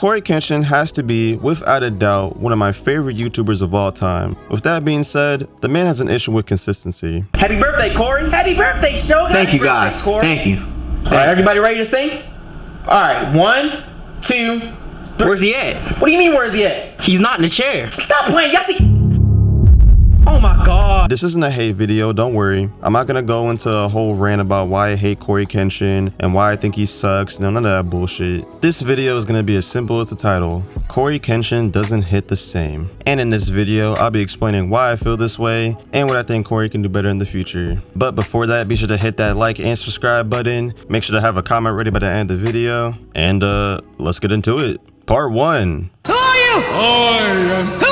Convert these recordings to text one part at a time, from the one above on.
CoryxKenshin has to be, without a doubt, one of my favorite YouTubers of all time. With that being said, the man has an issue with consistency. Happy birthday, Cory! Happy birthday, Shogun! Thank you, guys. Thank you. Alright, everybody ready to sing? Alright, 1, 2, 3. Where's he at? What do you mean, where's he at? He's not in the chair. Stop playing, y'all see? Oh my god. This isn't a hate video, don't worry. I'm not gonna go into a whole rant about why I hate CoryxKenshin and why I think he sucks. No, none of that bullshit. This video is gonna be as simple as the title. CoryxKenshin doesn't hit the same. And in this video, I'll be explaining why I feel this way and what I think Cory can do better in the future. But before that, be sure to hit that like and subscribe button. Make sure to have a comment ready by the end of the video. And let's get into it. Part 1. Who are you? Who are you?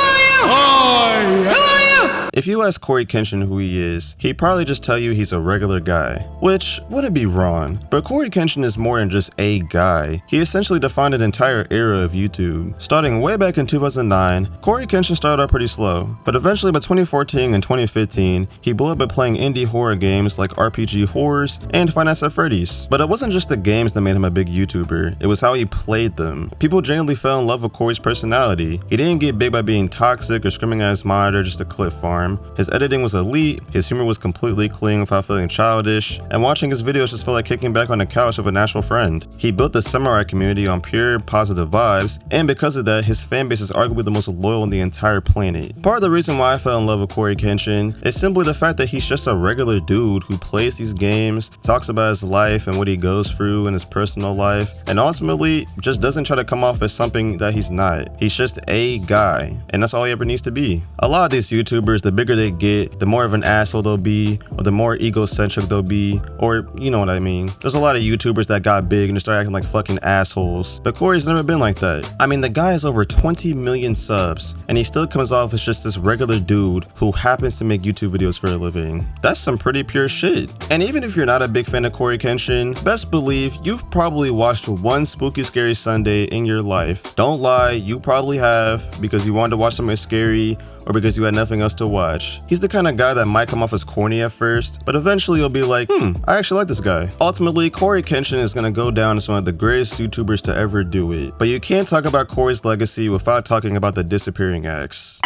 If you ask CoryxKenshin who he is, he'd probably just tell you he's a regular guy, which wouldn't be wrong, but CoryxKenshin is more than just a guy. He essentially defined an entire era of YouTube. Starting way back in 2009, CoryxKenshin started out pretty slow, but eventually by 2014 and 2015, he blew up by playing indie horror games like RPG Horrors and Five Nights at Freddy's. But it wasn't just the games that made him a big YouTuber, it was how he played them. People genuinely fell in love with Cory's personality. He didn't get big by being toxic or screaming at his monitor just to clip farm. His editing was elite, his humor was completely clean without feeling childish, and watching his videos just felt like kicking back on the couch with a natural friend. He built the samurai community on pure positive vibes, and because of that, his fanbase is arguably the most loyal on the entire planet. Part of the reason why I fell in love with CoryxKenshin is simply the fact that he's just a regular dude who plays these games, talks about his life and what he goes through in his personal life, and ultimately just doesn't try to come off as something that he's not. He's just a guy, and that's all he ever needs to be. A lot of these YouTubers, the bigger they get, the more of an asshole they'll be, or the more egocentric they'll be, or you know what I mean. There's a lot of YouTubers that got big and just started acting like fucking assholes, but Cory's never been like that. I mean, the guy has over 20 million subs, and he still comes off as just this regular dude who happens to make YouTube videos for a living. That's some pretty pure shit. And even if you're not a big fan of CoryxKenshin, best believe you've probably watched one Spooky Scary Sunday in your life. Don't lie, you probably have, because you wanted to watch something scary or because you had nothing else to watch. He's the kind of guy that might come off as corny at first, but eventually you'll be like, I actually like this guy. Ultimately, CoryxKenshin is gonna go down as one of the greatest YouTubers to ever do it. But you can't talk about Cory's legacy without talking about the disappearing acts.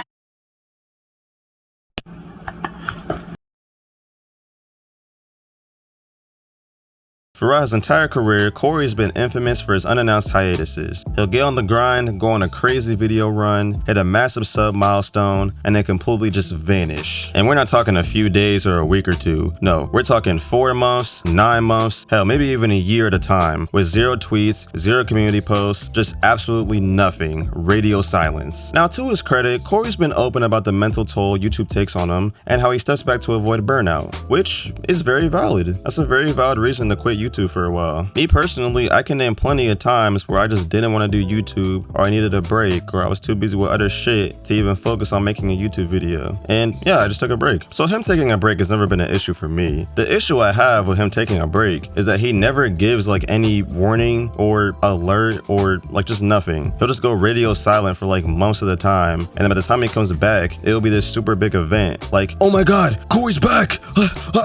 Throughout his entire career, Cory's been infamous for his unannounced hiatuses. He'll get on the grind, go on a crazy video run, hit a massive sub milestone, and then completely just vanish. And we're not talking a few days or a week or two. No, we're talking 4 months, 9 months, hell, maybe even a year at a time, with 0 tweets, 0 community posts, just absolutely nothing, radio silence. Now, to his credit, Cory's been open about the mental toll YouTube takes on him and how he steps back to avoid burnout, which is very valid. That's a very valid reason to quit YouTube for a while. Me personally, I can name plenty of times where I just didn't want to do YouTube, or I needed a break, or I was too busy with other shit to even focus on making a YouTube video. And yeah, I just took a break. So him taking a break has never been an issue for me. The issue I have with him taking a break is that he never gives like any warning or alert or like just nothing. He'll just go radio silent for like months at a time, and then by the time he comes back, it'll be this super big event. Like, oh my god, Cory's back!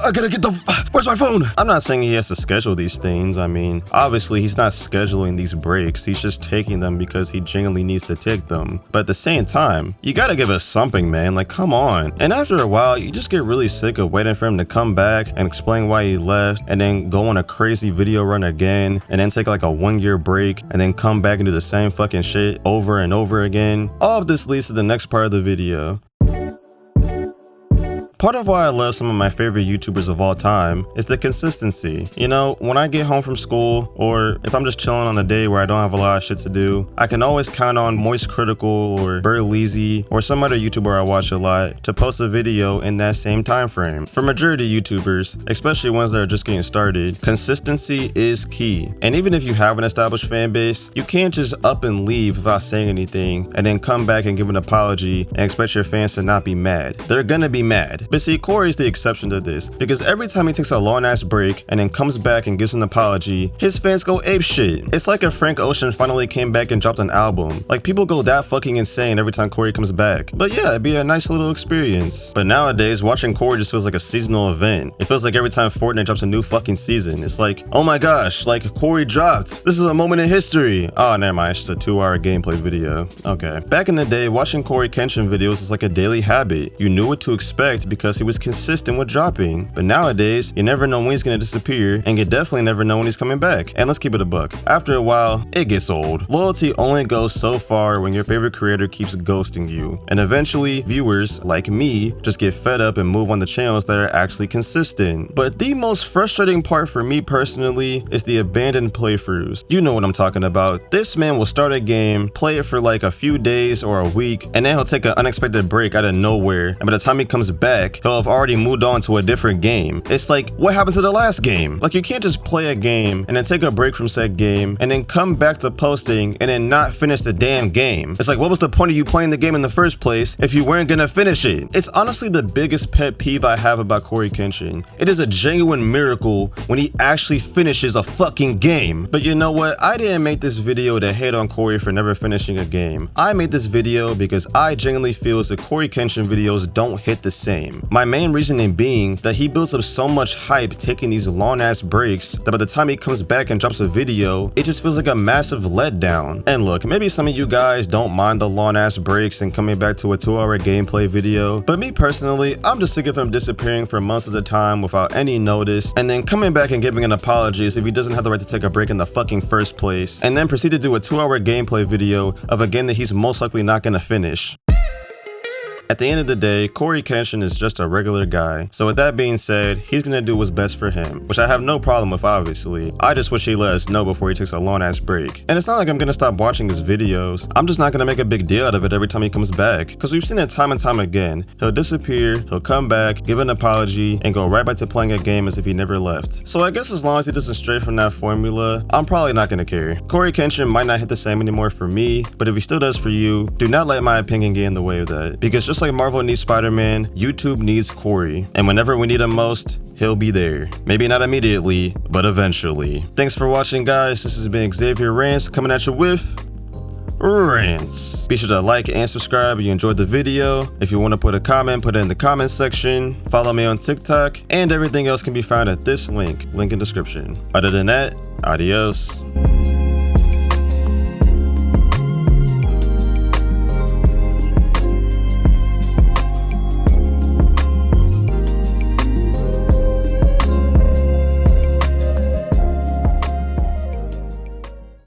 I gotta get the... Where's my phone? I'm not saying he has to schedule these things. I mean, obviously he's not scheduling these breaks, he's just taking them because he genuinely needs to take them. But at the same time, you gotta give us something, man, like come on. And after a while, you just get really sick of waiting for him to come back and explain why he left, and then go on a crazy video run again, and then take like a 1-year break, and then come back and do the same fucking shit over and over again. All of this leads to the next part of the video. Part of why I love some of my favorite YouTubers of all time is the consistency. You know, when I get home from school, or if I'm just chilling on a day where I don't have a lot of shit to do, I can always count on Moist Critical or Burleezy or some other YouTuber I watch a lot to post a video in that same time frame. For majority YouTubers, especially ones that are just getting started, consistency is key. And even if you have an established fan base, you can't just up and leave without saying anything and then come back and give an apology and expect your fans to not be mad. They're gonna be mad. But see, Cory's the exception to this, because every time he takes a long ass break and then comes back and gives an apology, his fans go apeshit. It's like if Frank Ocean finally came back and dropped an album. Like, people go that fucking insane every time Cory comes back. But yeah, it'd be a nice little experience. But nowadays, watching Cory just feels like a seasonal event. It feels like every time Fortnite drops a new fucking season, it's like, oh my gosh, like Cory dropped. This is a moment in history. Oh, never mind, it's just a 2-hour gameplay video. Okay. Back in the day, watching CoryxKenshin videos is like a daily habit. You knew what to expect because he was consistent with dropping. But nowadays, you never know when he's gonna disappear, and you definitely never know when he's coming back. And let's keep it a buck. After a while, it gets old. Loyalty only goes so far when your favorite creator keeps ghosting you. And eventually, viewers, like me, just get fed up and move on to channels that are actually consistent. But the most frustrating part for me personally is the abandoned playthroughs. You know what I'm talking about. This man will start a game, play it for like a few days or a week, and then he'll take an unexpected break out of nowhere, and by the time he comes back, he'll have already moved on to a different game. It's like, what happened to the last game? Like, you can't just play a game and then take a break from said game and then come back to posting and then not finish the damn game. It's like, what was the point of you playing the game in the first place if you weren't gonna finish it? It's honestly the biggest pet peeve I have about CoryxKenshin. It is a genuine miracle when he actually finishes a fucking game. But you know what? I didn't make this video to hate on Cory for never finishing a game. I made this video because I genuinely feel the CoryxKenshin videos don't hit the same. My main reasoning being that he builds up so much hype taking these long ass breaks that by the time he comes back and drops a video, it just feels like a massive letdown. And look, maybe some of you guys don't mind the long ass breaks and coming back to a 2-hour gameplay video, but me personally, I'm just sick of him disappearing for months at a time without any notice, and then coming back and giving an apology as if he doesn't have the right to take a break in the fucking first place, and then proceed to do a 2-hour gameplay video of a game that he's most likely not gonna finish. At the end of the day, CoryxKenshin is just a regular guy. So with that being said, he's gonna do what's best for him, which I have no problem with, obviously. I just wish he let us know before he takes a long ass break. And it's not like I'm gonna stop watching his videos. I'm just not gonna make a big deal out of it every time he comes back, because we've seen it time and time again. He'll disappear, he'll come back, give an apology, and go right back to playing a game as if he never left. So I guess as long as he doesn't stray from that formula, I'm probably not gonna care. CoryxKenshin might not hit the same anymore for me, but if he still does for you, do not let my opinion get in the way of that. Because just like Marvel needs Spider-Man, YouTube needs Cory. And whenever we need him most, he'll be there. Maybe not immediately, but eventually. Thanks for watching, guys. This has been Xavier Rants coming at you with Rants. Be sure to like and subscribe if you enjoyed the video. If you want to put a comment, put it in the comment section. Follow me on TikTok, and everything else can be found at this link in description. Other than that, adios.